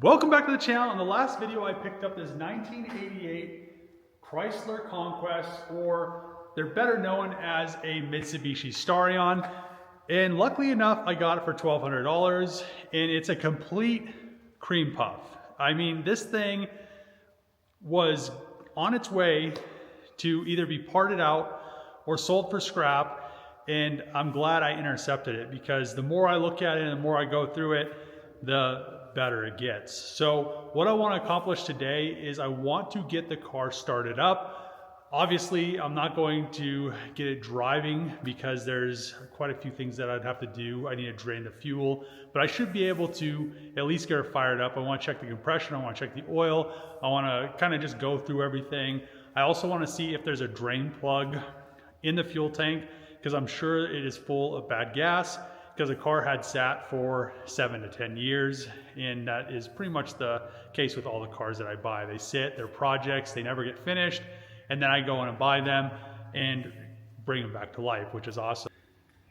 Welcome back to the channel. In the last video, I picked up this 1988 Chrysler Conquest, or they're better known as a Mitsubishi Starion. And luckily enough, I got it for $1,200, and it's a complete cream puff. I mean, this thing was on its way to either be parted out or sold for scrap, and I'm glad I intercepted it, because the more I look at it and the more I go through it, the better it gets. So what I want to accomplish today is I want to get the car started up. Obviously, I'm not going to get it driving because there's quite a few things that I'd have to do. I need to drain the fuel, but I should be able to at least get it fired up. I want to check the compression, I want to check the oil, I want to kind of just go through everything. I also want to see if there's a drain plug in the fuel tank, because I'm sure it is full of bad gas, because the car had sat for 7 to 10 years, and that is pretty much the case with all the cars that I buy. They sit, they're projects, they never get finished, and then I go in and buy them and bring them back to life, which is awesome.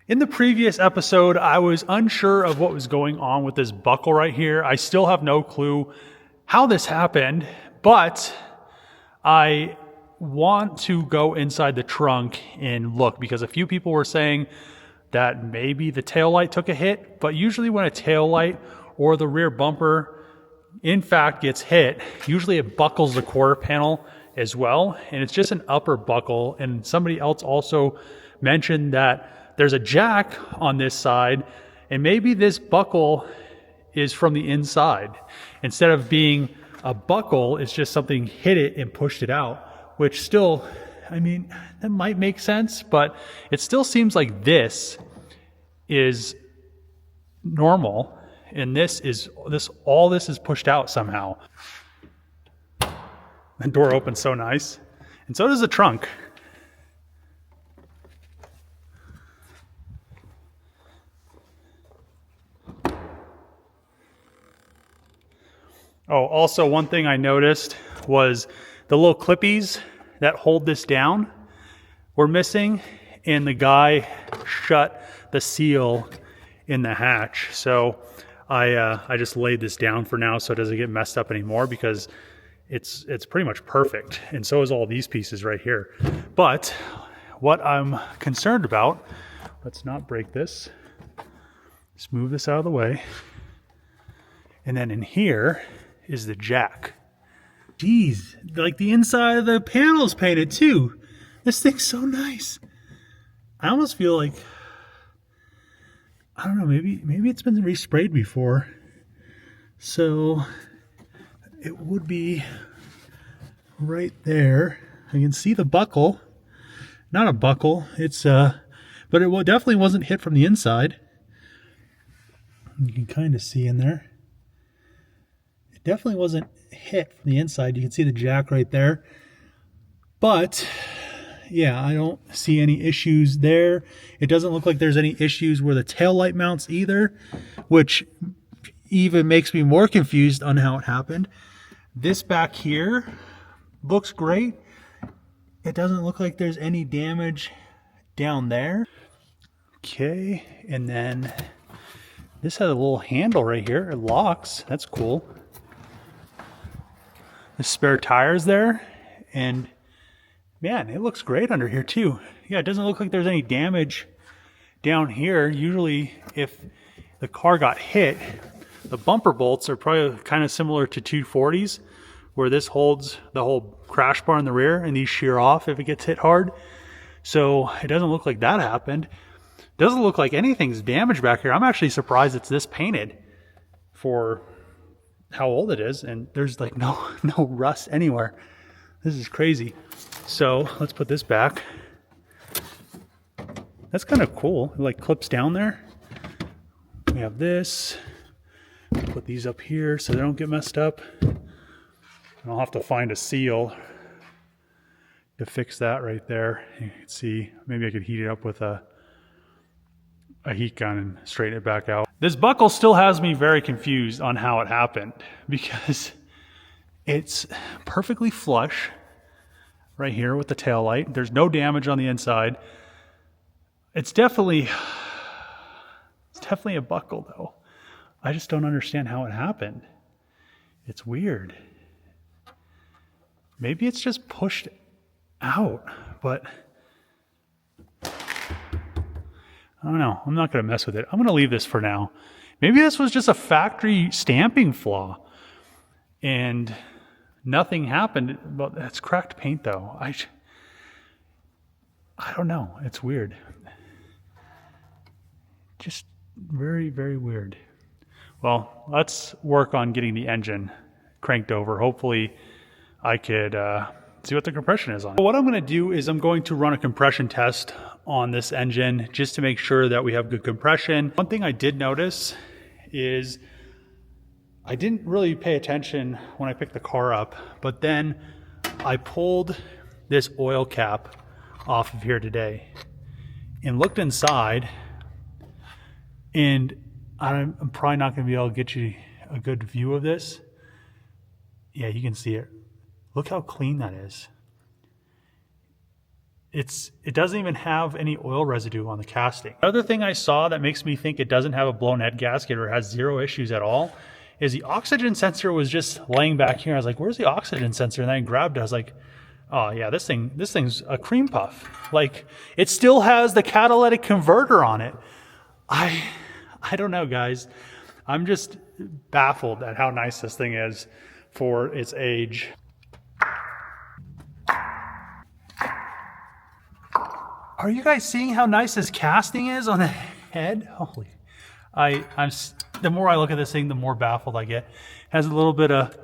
In the previous episode, I was unsure of what was going on with this buckle right here. I still have no clue how this happened, but I want to go inside the trunk and look, because a few people were saying that maybe the tail light took a hit, but usually when a tail light or the rear bumper in fact gets hit, usually it buckles the quarter panel as well, and it's just an upper buckle. And somebody else also mentioned that there's a jack on this side, and maybe this buckle is from the inside. Instead of being a buckle, it's just something hit it and pushed it out, which still, I mean, that might make sense, but it still seems like this is normal, and all this is pushed out somehow. The door opens so nice, and so does the trunk. Oh, also one thing I noticed was the little clippies that hold this down were missing, and the guy shut the seal in the hatch. So I just laid this down for now so it doesn't get messed up anymore, because it's pretty much perfect, and so is all these pieces right here. But what I'm concerned about, let's not break this, just move this out of the way, and then in here is the jack. Geez, like the inside of the panel is painted too. This thing's so nice. I almost feel like, I don't know, maybe it's been resprayed before. So it would be right there. I can see the buckle. Not a buckle, it's but it definitely wasn't hit from the inside. You can kind of see in there. It definitely wasn't hit from the inside. You can see the jack right there. But yeah, I don't see any issues there. It doesn't look like there's any issues where the tail light mounts either, which even makes me more confused on how it happened. This back here looks great. It doesn't look like there's any damage down there. Okay, and then this has a little handle right here. It locks. That's cool. The spare tires there, and man, it looks great under here too. Yeah, it doesn't look like there's any damage down here. Usually if the car got hit, the bumper bolts are probably kind of similar to 240s, where this holds the whole crash bar in the rear and these shear off if it gets hit hard. So it doesn't look like that happened. Doesn't look like anything's damaged back here. I'm actually surprised it's this painted for how old it is, and there's like no rust anywhere. This is crazy. So let's put this back. That's kind of cool. It like clips down there. We have this. Put these up here so they don't get messed up. And I'll have to find a seal to fix that right there. You can see, maybe I could heat it up with a heat gun and straighten it back out. This buckle still has me very confused on how it happened, because it's perfectly flush right here with the tail light. There's no damage on the inside. It's definitely a buckle though. I just don't understand how it happened. It's weird. Maybe it's just pushed out, but I don't know. I'm not going to mess with it. I'm going to leave this for now. Maybe this was just a factory stamping flaw and nothing happened. But that's cracked paint though. I don't know. It's weird. Just very, very weird. Well, let's work on getting the engine cranked over. Hopefully I could see what the compression is on it. What I'm going to do is I'm going to run a compression test on this engine just to make sure that we have good compression. One thing I did notice is I didn't really pay attention when I picked the car up, but then I pulled this oil cap off of here today and looked inside, and I'm probably not going to be able to get you a good view of this. Yeah, you can see it. Look how clean that is. It doesn't even have any oil residue on the casting. Another thing I saw that makes me think it doesn't have a blown head gasket or has zero issues at all is the oxygen sensor was just laying back here. I was like, where's the oxygen sensor? And then I grabbed it. I was like, oh yeah, this thing's a cream puff. Like, it still has the catalytic converter on it. I don't know, guys. I'm just baffled at how nice this thing is for its age. Are you guys seeing how nice this casting is on the head? Holy, the more I look at this thing, the more baffled I get. It has a little bit of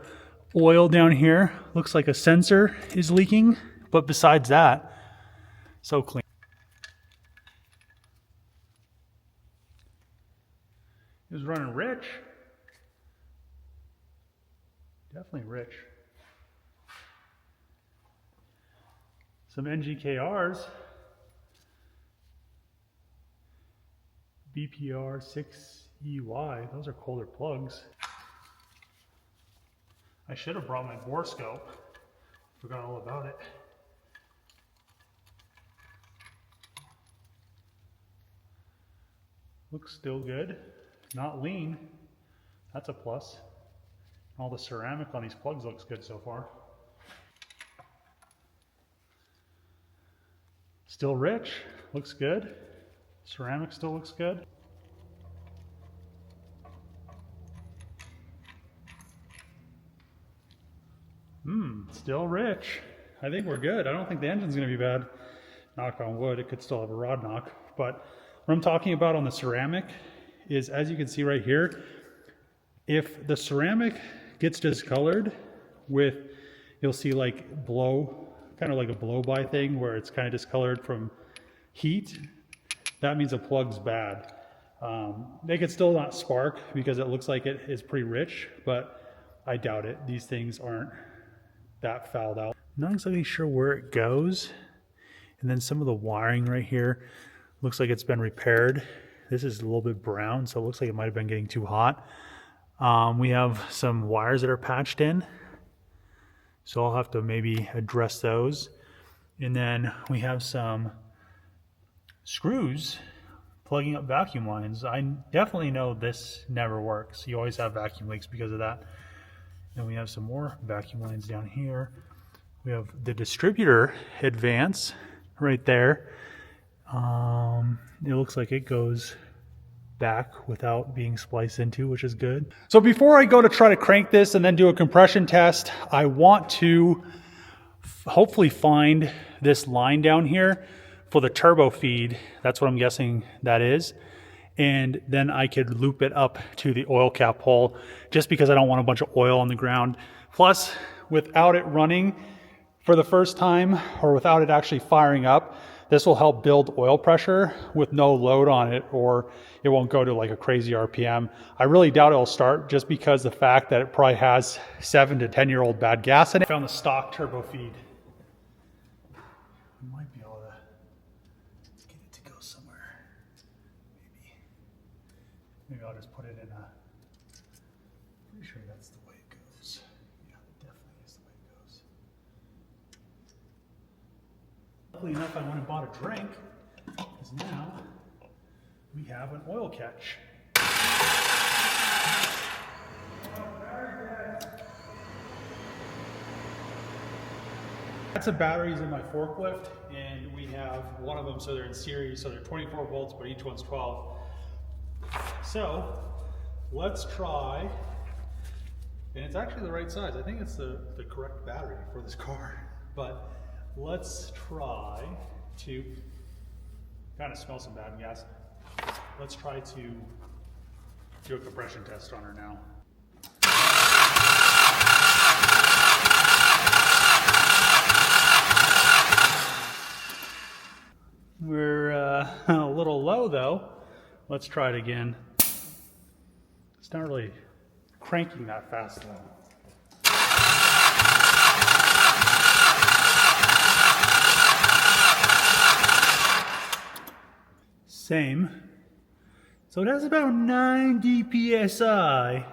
oil down here. Looks like a sensor is leaking, but besides that, so clean. It was running rich. Definitely rich. Some NGKRs. BPR 6EY, those are Kohler plugs. I should have brought my bore scope. Forgot all about it. Looks still good. Not lean. That's a plus. All the ceramic on these plugs looks good so far. Still rich. Looks good. Ceramic still looks good. Still rich. I think we're good. I don't think the engine's going to be bad. Knock on wood, it could still have a rod knock. But what I'm talking about on the ceramic is, as you can see right here, if the ceramic gets discolored with, you'll see like blow, kind of like a blow by thing where it's kind of discolored from heat, that means a plug's bad. They could still not spark because it looks like it is pretty rich, but I doubt it. These things aren't that fouled out. I'm not exactly sure where it goes. And then some of the wiring right here looks like it's been repaired. This is a little bit brown, so it looks like it might have been getting too hot. We have some wires that are patched in, so I'll have to maybe address those. And then we have some screws plugging up vacuum lines. I definitely know this never works. You always have vacuum leaks because of that. And we have some more vacuum lines down here. We have the distributor advance right there. It looks like it goes back without being spliced into, which is good. So before I go to try to crank this and then do a compression test, I want to hopefully find this line down here for the turbo feed. That's what I'm guessing that is. And then I could loop it up to the oil cap hole, just because I don't want a bunch of oil on the ground. Plus, without it running for the first time, or without it actually firing up, this will help build oil pressure with no load on it, or it won't go to like a crazy RPM. I really doubt it'll start, just because the fact that it probably has 7 to 10-year-old bad gas in it. I found the stock turbo feed. We might be able to get it to go somewhere. Maybe I'll just put it in a, pretty sure that's the way it goes. Yeah, it definitely is the way it goes. Luckily enough, I went and bought a drink, because now we have an oil catch. That's the batteries in my forklift, and we have one of them, so they're in series, so they're 24 volts, but each one's 12. So let's try, and it's actually the right size. I think it's the correct battery for this car, but let's try to, kind of smell some bad gas. Let's try to do a compression test on her now. We're a little low though. Let's try it again. It's not really cranking that fast though. Same. So it has about 90 psi.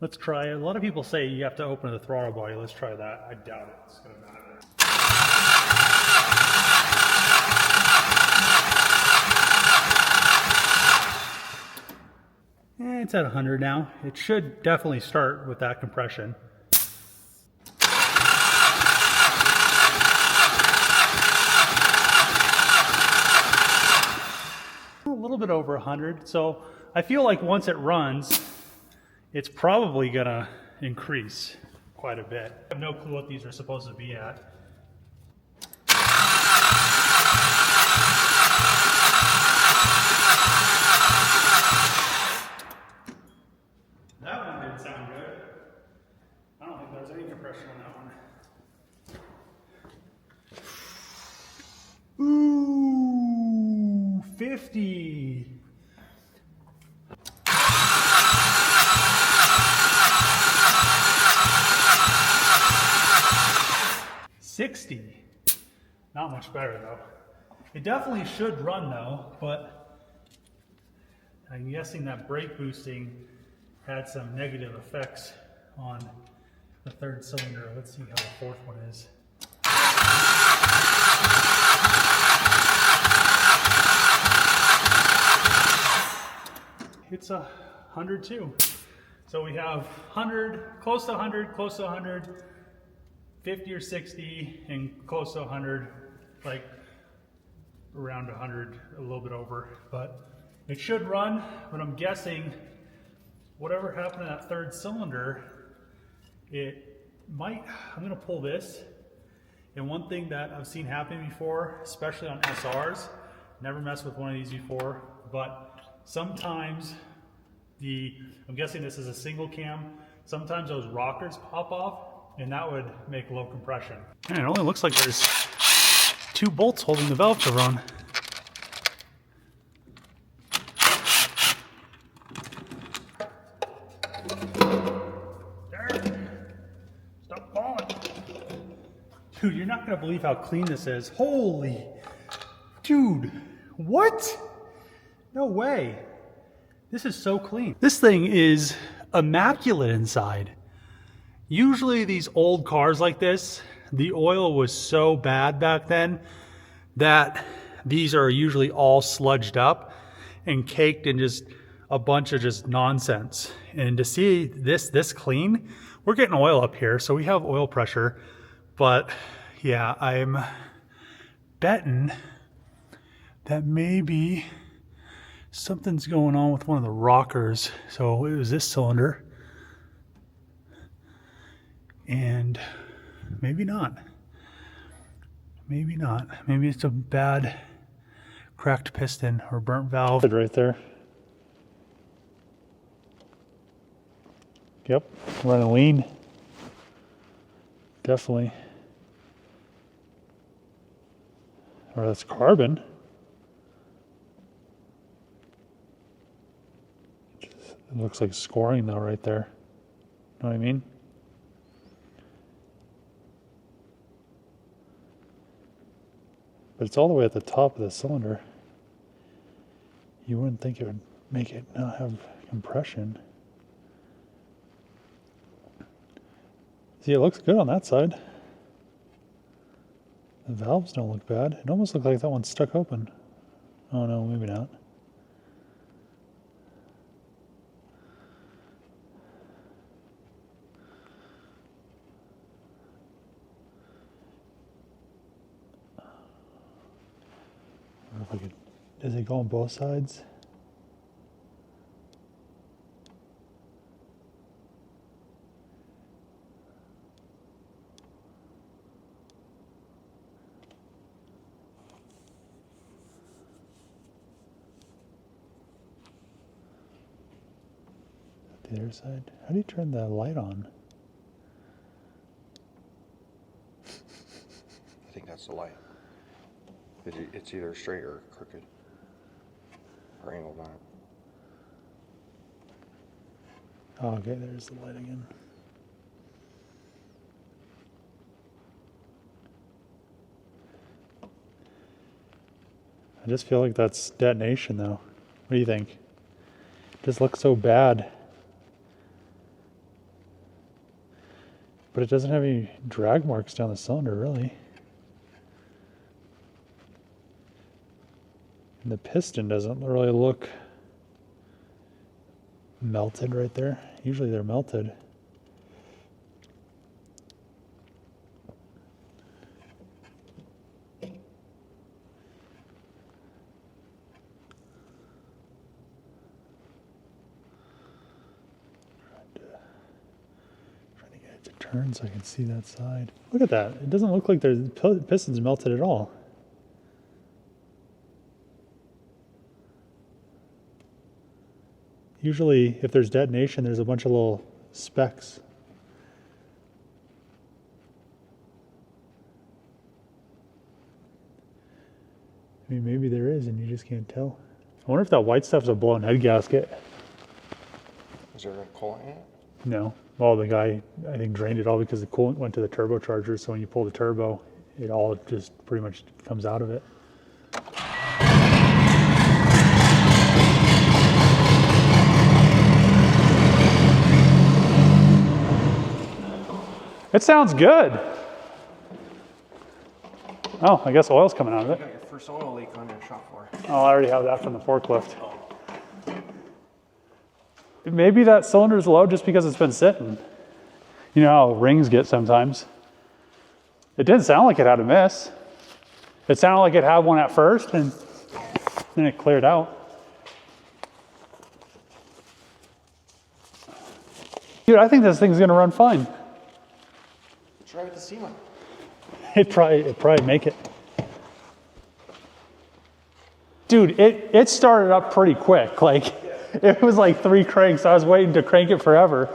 Let's try it. A lot of people say you have to open the throttle body. Let's try that. I doubt it. It's gonna matter. It's at 100 now. It should definitely start with that compression. A little bit over 100. So I feel like once it runs, it's probably gonna increase quite a bit. I have no clue what these are supposed to be at. That one didn't sound good. I don't think there's any compression on that one. Ooh, 50. $60. Not much better though. It definitely should run though, but I'm guessing that brake boosting had some negative effects on the third cylinder. Let's see how the fourth one is. It's 102. So we have 100, close to 100, close to 100, 50 or 60, and close to 100, like around 100, a little bit over. But it should run, but I'm guessing whatever happened to that third cylinder, it might, I'm gonna pull this. And one thing that I've seen happen before, especially on SRs, never messed with one of these before, but sometimes I'm guessing this is a single cam, sometimes those rockers pop off, and that would make low compression. And it only looks like there's 2 bolts holding the valve cover on. Stop falling. Dude, you're not gonna believe how clean this is. Holy, dude, what? No way. This is so clean. This thing is immaculate inside. Usually these old cars like this, the oil was so bad back then that these are usually all sludged up and caked in just a bunch of just nonsense. And to see this clean, we're getting oil up here, so we have oil pressure. But yeah, I'm betting that maybe something's going on with one of the rockers. So it was this cylinder. And maybe not. Maybe not. Maybe it's a bad cracked piston or burnt valve. Right there. Yep, running lean. Definitely. Or that's carbon. It looks like scoring though right there. Know what I mean? But it's all the way at the top of the cylinder. You wouldn't think it would make it not have compression. See, it looks good on that side. The valves don't look bad. It almost looks like that one's stuck open. Oh no, maybe not. I could, does it go on both sides? The other side? How do you turn the light on? I think that's the light. It's either straight or crooked or angled on it. Oh, okay, there's the light again. I just feel like that's detonation though. What do you think? It just looks so bad. But it doesn't have any drag marks down the cylinder, really. And the piston doesn't really look melted right there. Usually they're melted. Turn so I can see that side. Look at that. It doesn't look like the piston's melted at all. Usually, if there's detonation, there's a bunch of little specks. I mean, maybe there is and you just can't tell. I wonder if that white stuff's a blown head gasket. Is there a coolant in it? No. Well, the guy, I think, drained it all because the coolant went to the turbocharger. So when you pull the turbo, it all just pretty much comes out of it. It sounds good. Oh, I guess oil's coming out of it. You got your first oil leak on your shop floor. Oh, I already have that from the forklift. Maybe that cylinder's low just because it's been sitting. You know how rings get sometimes. It didn't sound like it had a miss. It sounded like it had one at first and then it cleared out. Dude, I think this thing's gonna run fine. Try with the SEMA. It'd probably make it. Dude, it started up pretty quick. Like, it was like 3 cranks. I was waiting to crank it forever.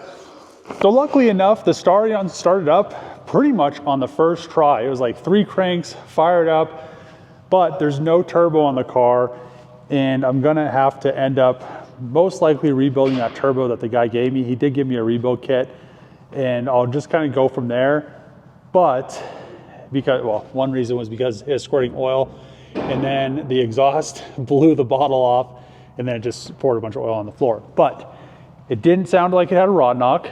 So luckily enough, the Starion started up pretty much on the first try. It was like 3 cranks, fired up, but there's no turbo on the car. And I'm gonna have to end up most likely rebuilding that turbo that the guy gave me. He did give me a rebuild kit and I'll just kind of go from there. But because, well, one reason was because it was squirting oil and then the exhaust blew the bottle off and then it just poured a bunch of oil on the floor. But it didn't sound like it had a rod knock.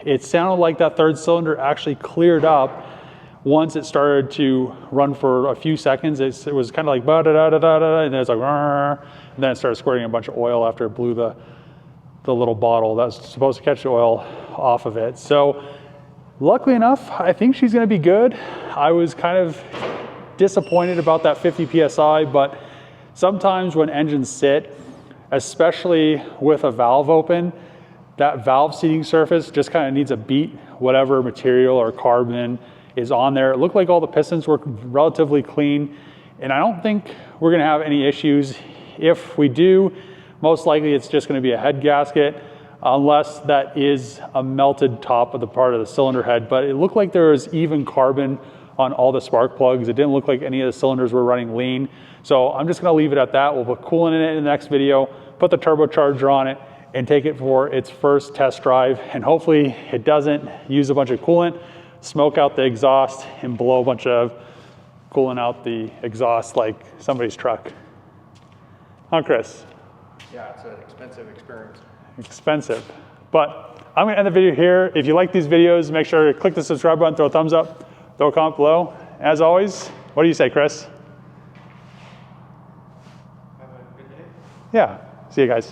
It sounded like that third cylinder actually cleared up once it started to run for a few seconds. It was kind of like ba-da-da-da-da-da, and then it's like, and then it started squirting a bunch of oil after it blew the little bottle that was supposed to catch the oil off of it. So luckily enough, I think she's gonna be good. I was kind of disappointed about that 50 PSI, but sometimes when engines sit, especially with a valve open, that valve seating surface just kind of needs a beat, whatever material or carbon is on there. It looked like all the pistons were relatively clean, and I don't think we're gonna have any issues. If we do, most likely it's just gonna be a head gasket, unless that is a melted top of the part of the cylinder head. But it looked like there was even carbon on all the spark plugs. It didn't look like any of the cylinders were running lean. So I'm just gonna leave it at that. We'll put coolant in it in the next video, put the turbocharger on it, and take it for its first test drive. And hopefully it doesn't use a bunch of coolant, smoke out the exhaust, and blow a bunch of coolant out the exhaust like somebody's truck. Huh, Chris? Yeah, it's an expensive experience. Expensive. But I'm gonna end the video here. If you like these videos, make sure to click the subscribe button, throw a thumbs up, throw a comment below. As always, what do you say, Chris? Have a good day. Yeah, see you guys.